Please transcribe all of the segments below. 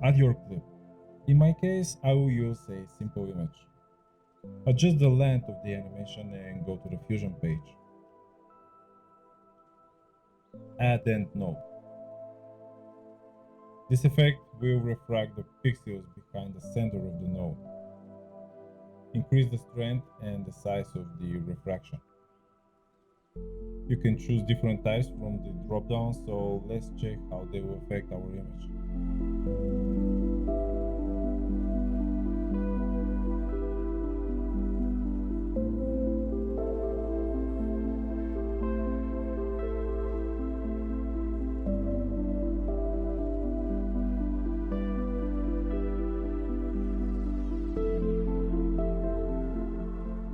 Add your clip. In my case, I will use a simple image. Adjust the length of the animation and go to the Fusion page. Add Dent node. This effect will refract the pixels behind the center of the node. Increase the strength and the size of the refraction. You can choose different types from the drop-down, so let's check how they will affect our image.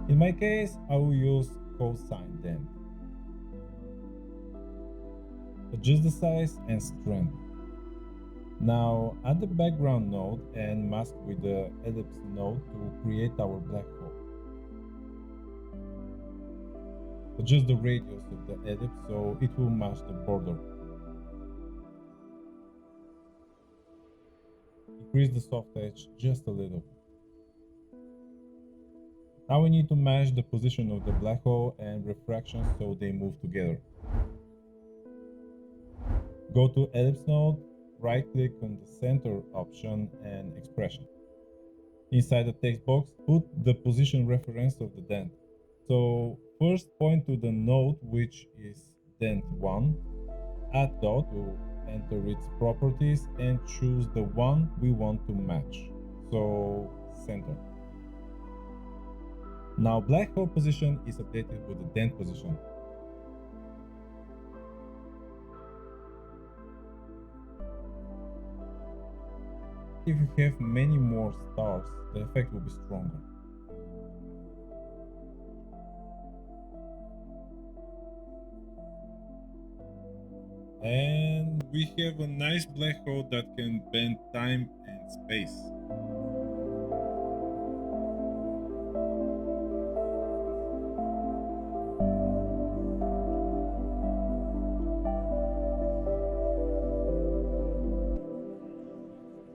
In my case, I will use cosine dent. Adjust the size and strength. Now add the background node and mask with the ellipse node to create our black hole. Adjust the radius of the ellipse so it will match the border. Increase the soft edge just a little. Now we need to match the position of the black hole and refraction so they move together. Go to ellipse node, right click on the center option and expression. Inside the text box, put the position reference of the dent. So first point to the node which is dent 1, add dot to enter its properties and choose the one we want to match. So center. Now black hole position is updated with the dent position. If you have many more stars, the effect will be stronger. And we have a nice black hole that can bend time and space.